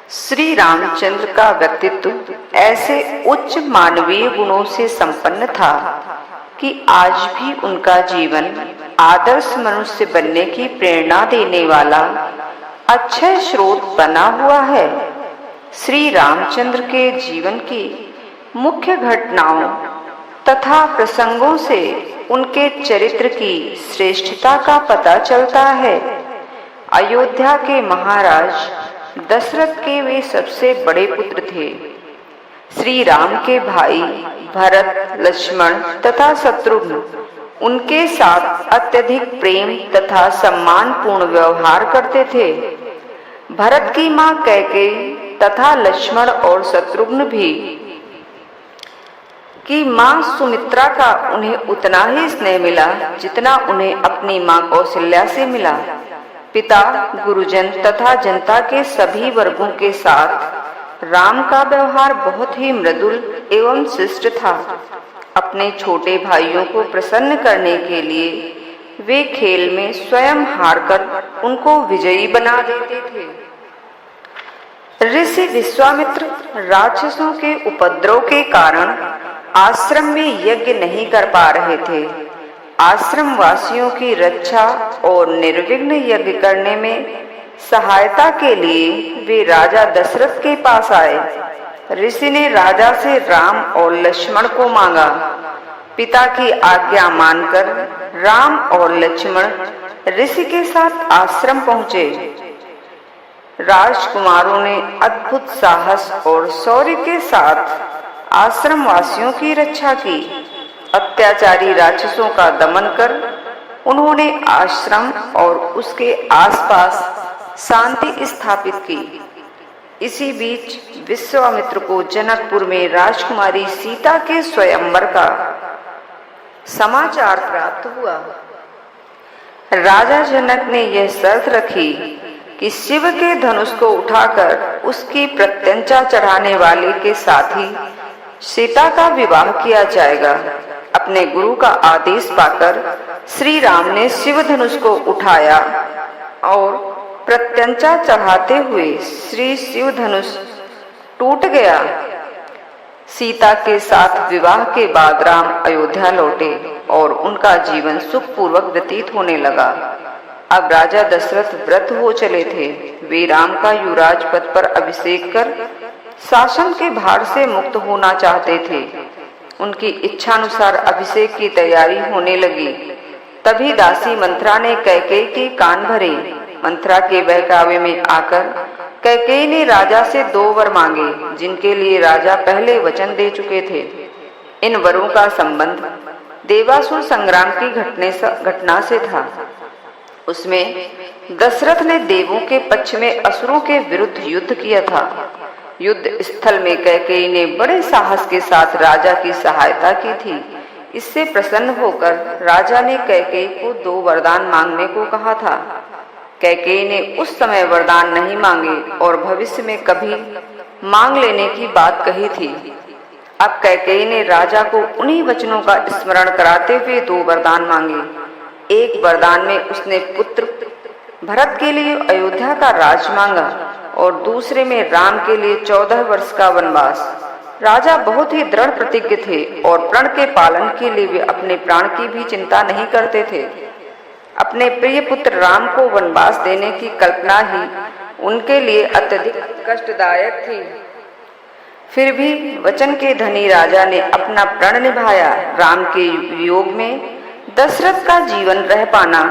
श्री रामचंद्र का व्यक्तित्व ऐसे उच्च मानवीय गुणों से संपन्न था कि आज भी उनका जीवन आदर्श मनुष्य बनने की प्रेरणा देने वाला अक्षय स्रोत बना हुआ है। श्री रामचंद्र के जीवन की मुख्य घटनाओं तथा प्रसंगों से उनके चरित्र की श्रेष्ठता का पता चलता है। अयोध्या के महाराज दशरथ के वे सबसे बड़े पुत्र थे। श्री राम के भाई भरत, लक्ष्मण तथा शत्रुघ्न उनके साथ अत्यधिक प्रेम तथा सम्मानपूर्ण व्यवहार करते थे। भरत की मां कैकेयी तथा लक्ष्मण और शत्रुघ्न भी कि मां सुमित्रा का उन्हें उतना ही स्नेह मिला जितना उन्हें अपनी मां कौशल्या से मिला। पिता, गुरुजन तथा जनता के सभी वर्गों के साथ राम का व्यवहार बहुत ही मृदुल एवं शिष्ट था। अपने छोटे भाइयों को प्रसन्न करने के लिए वे खेल में स्वयं हारकर उनको विजयी बना देते थे। ऋषि विश्वामित्र राक्षसों के उपद्रव के कारण आश्रम में यज्ञ नहीं कर पा रहे थे। आश्रम वासियों की रक्षा और निर्विघ्न यज्ञ करने में सहायता के लिए वे राजा दशरथ के पास आए। ऋषि ने राजा से राम और लक्ष्मण को मांगा। पिता की आज्ञा मानकर राम और लक्ष्मण ऋषि के साथ आश्रम पहुंचे। राजकुमारों ने अद्भुत साहस और शौर्य के साथ आश्रम वासियों की रक्षा की। अत्याचारी राक्षसों का दमन कर उन्होंने आश्रम और उसके आसपास शांति स्थापित की। इसी बीच विश्वामित्र को जनकपुर में राजकुमारी सीता के स्वयंवर का समाचार प्राप्त हुआ। राजा जनक ने यह शर्त रखी कि शिव के धनुष को उठाकर उसकी प्रत्यंचा चढ़ाने वाले के साथ ही सीता का विवाह किया जाएगा। अपने गुरु का आदेश पाकर श्री राम ने शिव धनुष को उठाया और प्रत्यंचा चढ़ाते हुए श्री शिव धनुष टूट गया। सीता के साथ विवाह के बाद राम अयोध्या लौटे और उनका जीवन सुखपूर्वक व्यतीत होने लगा। अब राजा दशरथ व्रत हो चले थे। वे राम का युवराज पद पर अभिषेक कर शासन के भार से मुक्त होना चाहते थे। उनकी इच्छानुसार अभिषेक की तैयारी होने लगी। तभी दासी मंत्रा ने कैकेयी के कान भरे। मंत्रा के बहकावे में आकर कैकेयी ने राजा से 2 वर मांगे, जिनके लिए राजा पहले वचन दे चुके थे। इन वरों का संबंध देवासुर संग्राम की घटना से था। उसमें दशरथ ने देवों के पक्ष में असुरों के विरुद्ध युद्ध किया था। युद्ध स्थल में कैकेयी ने बड़े साहस के साथ राजा की सहायता की थी। इससे प्रसन्न होकर राजा ने कैकेयी को 2 वरदान मांगने को कहा था। कैकेयी ने उस समय वरदान नहीं मांगे और भविष्य में कभी मांग लेने की बात कही थी। अब कैकेयी ने राजा को उन्हीं वचनों का स्मरण कराते हुए 2 वरदान मांगे। एक वरदान में उसने पुत्र भरत के लिए अयोध्या का राज मांगा और दूसरे में राम के लिए 14 वर्ष का वनवास। राजा बहुत ही दृढ़ प्रतिज्ञ थे और प्रण के पालन के लिए वे अपने प्राण की भी चिंता नहीं करते थे। अपने प्रिय पुत्र राम को वनवास देने की कल्पना ही उनके लिए अत्यधिक कष्टदायक थी। फिर भी वचन के धनी राजा ने अपना प्रण निभाया। राम के वियोग में दशरथ का जीवन रह पाना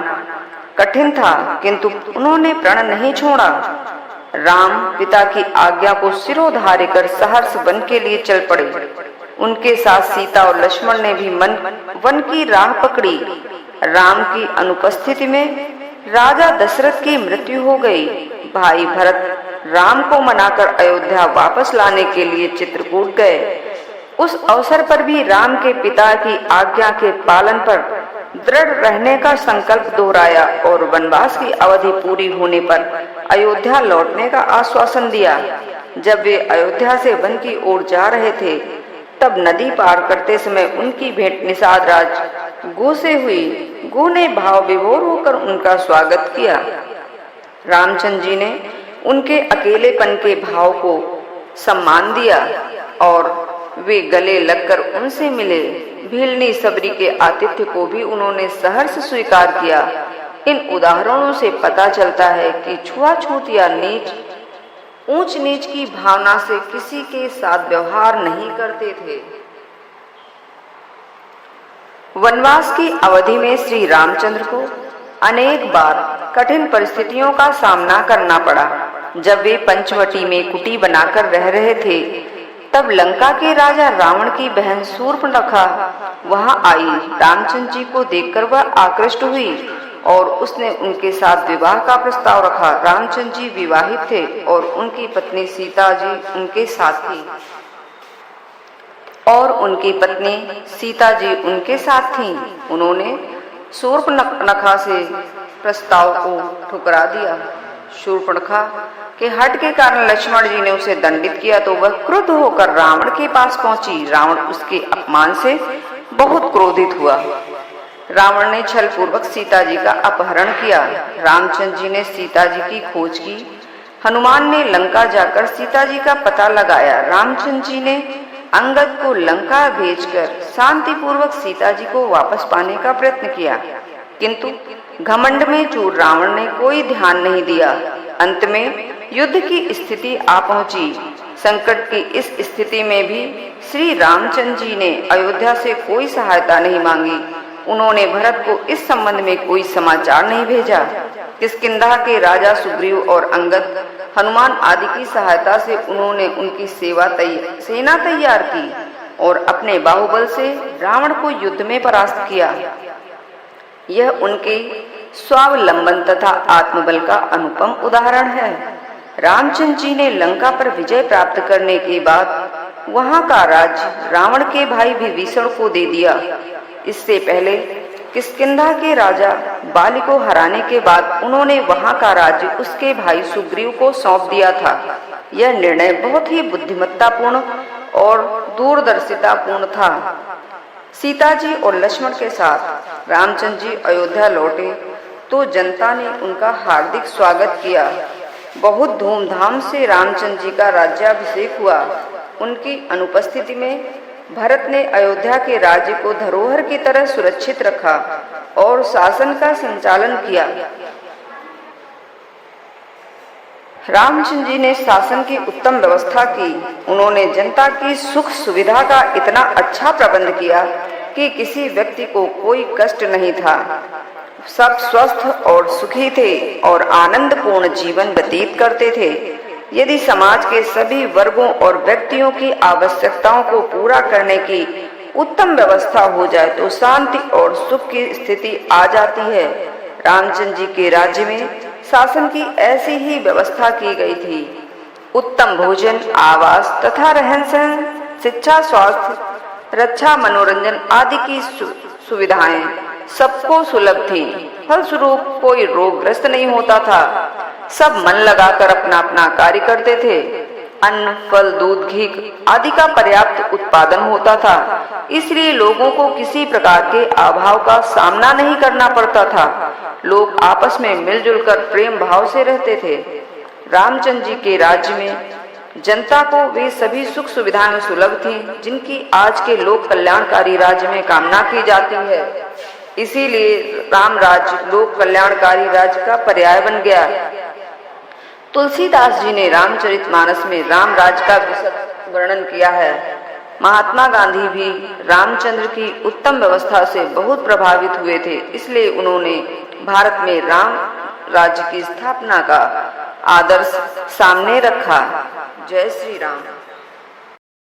कठिन था, किंतु उन्होंने प्रण नहीं छोड़ा। राम पिता की आज्ञा को सिरोधार्य कर सहर्ष वन के लिए चल पड़े। उनके साथ सीता और लक्ष्मण ने भी वन की राह पकड़ी। राम की अनुपस्थिति में राजा दशरथ की मृत्यु हो गई। भाई भरत राम को मनाकर अयोध्या वापस लाने के लिए चित्रकूट गए। उस अवसर पर भी राम के पिता की आज्ञा के पालन पर दृढ़ रहने का संकल्प दोहराया और वनवास की अवधि पूरी होने पर अयोध्या लौटने का आश्वासन दिया। जब वे अयोध्या से वन की ओर जा रहे थे, तब नदी पार करते समय उनकी भेंट निषाद राज गो से हुई। गो ने भाव विभोर होकर उनका स्वागत किया। रामचंद्र जी ने उनके अकेलेपन के भाव को सम्मान दिया और वे गले लगकर उनसे मिले। भीलनी सबरी के आतिथ्य को भी उन्होंने सहर्ष स्वीकार किया। इन उदाहरणों से पता चलता है कि छुआछूत या ऊंच नीच की भावना से किसी के साथ व्यवहार नहीं करते थे। वनवास की अवधि में श्री रामचंद्र को अनेक बार कठिन परिस्थितियों का सामना करना पड़ा। जब वे पंचवटी में कुटी बनाकर रह रहे थे, तब लंका के राजा रावण की बहन शूर्पणखा वहां आई। रामचंद्र जी को देखकर वह आकृष्ट हुई और उसने उनके साथ विवाह का प्रस्ताव रखा। रामचंद्र जी विवाहित थे और उनकी पत्नी सीता जी उनके साथ थीं। उन्होंने शूर्पणखा से प्रस्ताव को ठुकरा दिया। शूर्पणखा के हठ के कारण लक्ष्मण जी ने उसे दंडित किया तो वह क्रुद्ध होकर रावण के पास पहुंची। रावण उसके अपमान से बहुत क्रोधित हुआ। रावण ने छल पूर्वक सीता जी का अपहरण किया। रामचंद्र जी ने सीता जी की खोज की। हनुमान ने लंका जाकर सीता जी का पता लगाया। रामचंद्र जी ने अंगद को लंका भेजकर शांतिपूर्वक सीता जी को वापस पाने का प्रयत्न किया, किंतु घमंड में चूर रावण ने कोई ध्यान नहीं दिया। अंत में युद्ध की स्थिति आ पहुंची। संकट की इस स्थिति में भी श्री रामचंद्र जी ने अयोध्या से कोई सहायता नहीं मांगी। उन्होंने भरत को इस संबंध में कोई समाचार नहीं भेजा। किष्किंधा के राजा सुग्रीव और अंगद, हनुमान आदि की सहायता से उन्होंने उनकी सेना तैयार की और अपने बाहुबल से रावण को युद्ध में परास्त किया। यह उनके स्वावलंबन तथा आत्मबल का अनुपम उदाहरण है। रामचंद्र जी ने लंका पर विजय प्राप्त करने के बाद वहां का राज्य रावण के भाई विभीषण को दे दिया। इससे पहले किष्किंधा के राजा बाली को हराने के बाद उन्होंने वहां का राज्य उसके भाई सुग्रीव को सौंप दिया था। यह निर्णय बहुत ही बुद्धिमत्तापूर्ण और दूरदर्शितापूर्ण था। सीता जी और लक्ष्मण के साथ रामचंद्र जी अयोध्या लौटे तो जनता ने उनका हार्दिक स्वागत किया। बहुत धूमधाम से रामचंद्र जी का राज्याभिषेक हुआ। उनकी अनुपस्थिति में भरत ने अयोध्या के राज्य को धरोहर की तरह सुरक्षित रखा और शासन का संचालन किया। रामचंद्र जी ने शासन की उत्तम व्यवस्था की। उन्होंने जनता की सुख सुविधा का इतना अच्छा प्रबंध किया कि किसी व्यक्ति को कोई कष्ट नहीं था। सब स्वस्थ और सुखी थे और आनंदपूर्ण जीवन व्यतीत करते थे। यदि समाज के सभी वर्गों और व्यक्तियों की आवश्यकताओं को पूरा करने की उत्तम व्यवस्था हो जाए तो शांति और सुख की स्थिति आ जाती है। रामचंद्र जी के राज्य में शासन की ऐसी ही व्यवस्था की गई थी। उत्तम भोजन, आवास तथा रहन सहन, शिक्षा, स्वास्थ्य, रक्षा, मनोरंजन आदि की सुविधाएं सबको सुलभ थी। फलस्वरूप कोई रोगग्रस्त नहीं होता था। सब मन लगाकर अपना अपना कार्य करते थे। अन्न, फल, दूध, घी आदि का पर्याप्त उत्पादन होता था। इसलिए लोगों को किसी प्रकार के अभाव का सामना नहीं करना पड़ता था। लोग आपस में मिलजुल कर प्रेम भाव से रहते थे। रामचंद्र जी के राज्य में जनता को वे सभी सुख सुविधाएं सुलभ थी जिनकी आज के लोक कल्याणकारी राज्य में कामना की जाती है। इसीलिए राम राज्य लोक कल्याणकारी राज्य का पर्याय बन गया। तुलसीदास जी ने रामचरितमानस में राम राज्य का विशद वर्णन किया है। महात्मा गांधी भी रामचंद्र की उत्तम व्यवस्था से बहुत प्रभावित हुए थे। इसलिए उन्होंने भारत में राम राज्य की स्थापना का आदर्श सामने रखा। जय श्री राम।